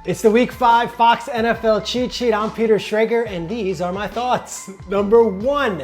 It's the Week 5 Fox NFL Cheat Sheet. I'm Peter Schrager, and these are my thoughts. Number 1,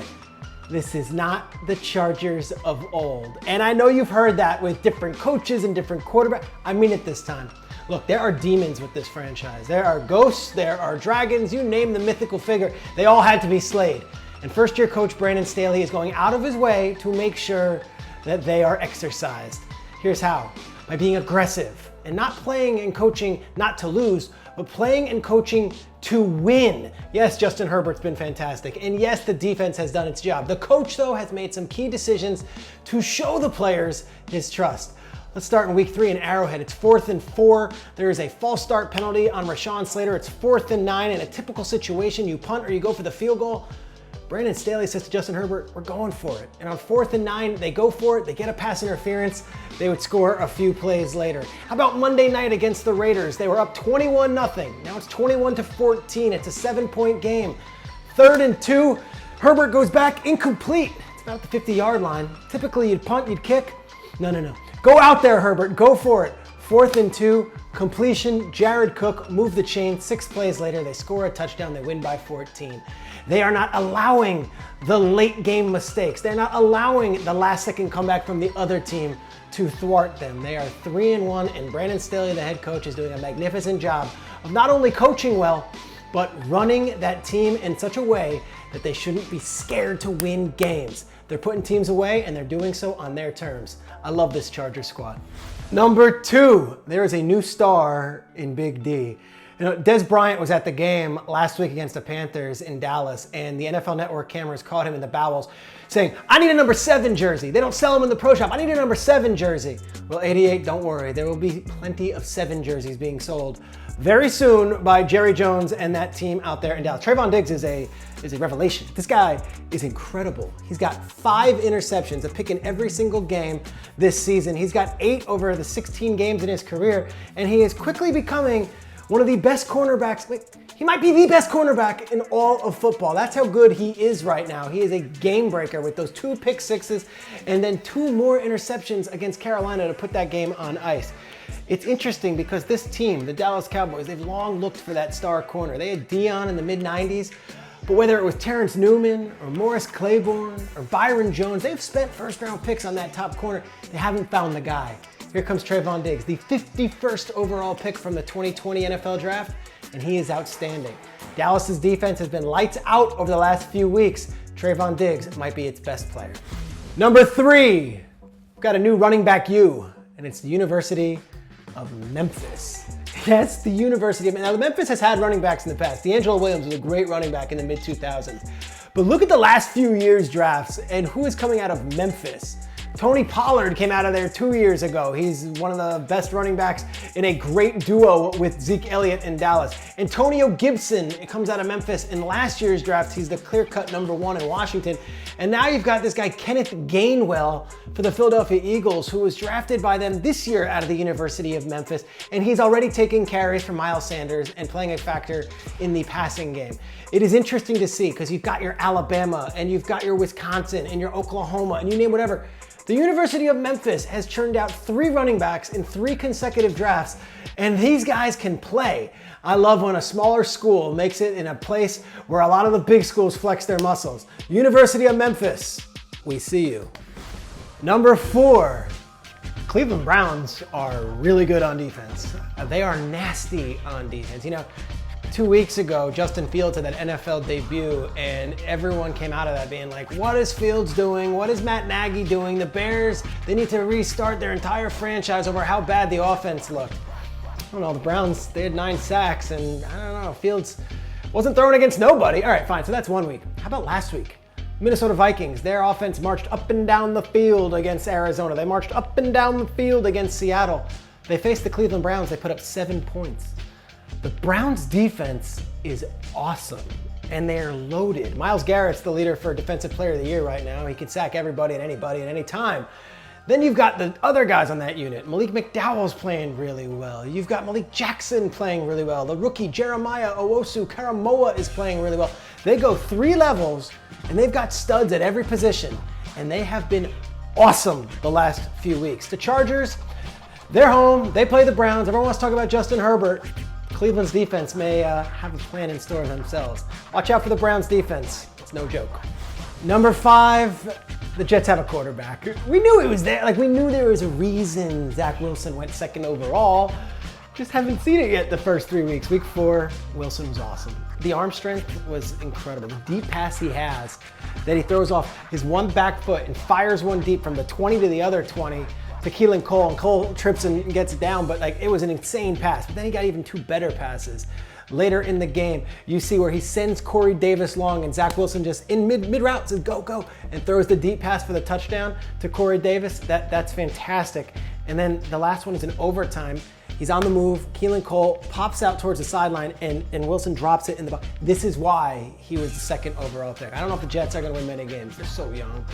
this is not the Chargers of old. And I know you've heard that with different coaches and different quarterbacks. I mean it this time. Look, there are demons with this franchise. There are ghosts, there are dragons, you name the mythical figure. They all had to be slayed. And first-year coach Brandon Staley is going out of his way to make sure that they are exercised. Here's how. By being aggressive and not playing and coaching not to lose, but playing and coaching to win. Yes, Justin Herbert's been fantastic. And yes, the defense has done its job. The coach, though, has made some key decisions to show the players his trust. Let's start in week 3 in Arrowhead. It's 4th and 4. There is a false start penalty on Rashawn Slater. It's 4th and 9. In a typical situation, you punt or you go for the field goal. Brandon Staley says to Justin Herbert, we're going for it. And on 4th and 9, they go for it. They get a pass interference. They would score a few plays later. How about Monday night against the Raiders? They were up 21-0. Now it's 21-14. It's a 7-point game. 3rd and 2. Herbert goes back incomplete. It's about the 50-yard line. Typically, you'd punt, you'd kick. No. Go out there, Herbert. Go for it. 4th and 2. Completion. Jared Cook moved the chain. 6 plays later, they score a touchdown. They win by 14. They are not allowing the late game mistakes. They're not allowing the last second comeback from the other team to thwart them. They are 3-1, and Brandon Staley, the head coach, is doing a magnificent job of not only coaching well, but running that team in such a way that they shouldn't be scared to win games. They're putting teams away, and they're doing so on their terms. I love this Charger squad. Number 2, there is a new star in Big D. You know, Des Bryant was at the game last week against the Panthers in Dallas, and the NFL Network cameras caught him in the bowels saying, I need a number 7 jersey. They don't sell them in the pro shop. I need a number 7 jersey. Well, 88, don't worry. There will be plenty of 7 jerseys being sold very soon by Jerry Jones and that team out there in Dallas. Trayvon Diggs is a revelation. This guy is incredible. He's got 5 interceptions, a pick in every single game this season. He's got 8 over the 16 games in his career, and he is quickly becoming one of the best cornerbacks. He might be the best cornerback in all of football. That's how good he is right now. He is a game breaker with those 2 pick sixes and then 2 more interceptions against Carolina to put that game on ice. It's interesting because this team, the Dallas Cowboys, they've long looked for that star corner. They had Dion in the mid-90s, but whether it was Terrence Newman or Morris Claiborne or Byron Jones, they've spent first-round picks on that top corner. They haven't found the guy. Here comes Trayvon Diggs, the 51st overall pick from the 2020 NFL Draft, and he is outstanding. Dallas's defense has been lights out over the last few weeks. Trayvon Diggs might be its best player. Number 3, we've got a new running back U, and it's the University of Memphis. Yes, the University of Memphis. Now, Memphis has had running backs in the past. D'Angelo Williams was a great running back in the mid-2000s. But look at the last few years' drafts and who is coming out of Memphis. Tony Pollard came out of there 2 years ago. He's one of the best running backs in a great duo with Zeke Elliott in Dallas. Antonio Gibson comes out of Memphis in last year's draft. He's the clear-cut number 1 in Washington. And now you've got this guy, Kenneth Gainwell, for the Philadelphia Eagles, who was drafted by them this year out of the University of Memphis. And he's already taking carries from Miles Sanders and playing a factor in the passing game. It is interesting to see because you've got your Alabama and you've got your Wisconsin and your Oklahoma and you name whatever. The University of Memphis has churned out 3 running backs in 3 consecutive drafts, and these guys can play. I love when a smaller school makes it in a place where a lot of the big schools flex their muscles. University of Memphis, we see you. Number 4, Cleveland Browns are really good on defense. They are nasty on defense. You know, 2 weeks ago, Justin Fields had that NFL debut, and everyone came out of that being like, what is Fields doing? What is Matt Nagy doing? The Bears, they need to restart their entire franchise over how bad the offense looked. I don't know, the Browns, they had 9 sacks, and I don't know, Fields wasn't throwing against nobody. All right, fine, so that's 1 week. How about last week? Minnesota Vikings, their offense marched up and down the field against Arizona. They marched up and down the field against Seattle. They faced the Cleveland Browns, they put up 7 points. The Browns defense is awesome, and they're loaded. Myles Garrett's the leader for Defensive Player of the Year right now. He can sack everybody and anybody at any time. Then you've got the other guys on that unit. Malik McDowell's playing really well. You've got Malik Jackson playing really well. The rookie Jeremiah Owusu-Karamoah is playing really well. They go 3 levels, and they've got studs at every position, and they have been awesome the last few weeks. The Chargers, they're home. They play the Browns. Everyone wants to talk about Justin Herbert. Cleveland's defense may have a plan in store themselves. Watch out for the Browns defense. It's no joke. Number 5, the Jets have a quarterback. We knew it was there. Like, we knew there was a reason Zach Wilson went 2nd overall. Just haven't seen it yet the first 3 weeks. Week 4, Wilson was awesome. The arm strength was incredible. The deep pass he has that he throws off his one back foot and fires one deep from the 20 to the other 20 to Keelan Cole, and Cole trips and gets down, but like, it was an insane pass. But then he got even 2 better passes. Later in the game, you see where he sends Corey Davis long, and Zach Wilson just in mid route says go, go, and throws the deep pass for the touchdown to Corey Davis. That's fantastic. And then the last one is in overtime. He's on the move. Keelan Cole pops out towards the sideline, and Wilson drops it in the box. This is why he was the 2nd overall pick. I don't know if the Jets are going to win many games. They're so young.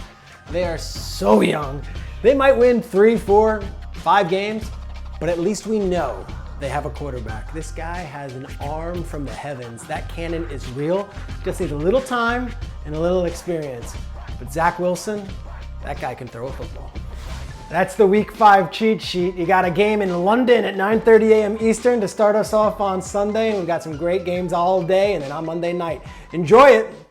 They are so young. They might win 3, 4, 5 games, but at least we know they have a quarterback. This guy has an arm from the heavens. That cannon is real. Just needs a little time and a little experience. But Zach Wilson, that guy can throw a football. That's the Week 5 cheat sheet. You got a game in London at 9:30 a.m. Eastern to start us off on Sunday, and we've got some great games all day, and then on Monday night. Enjoy it.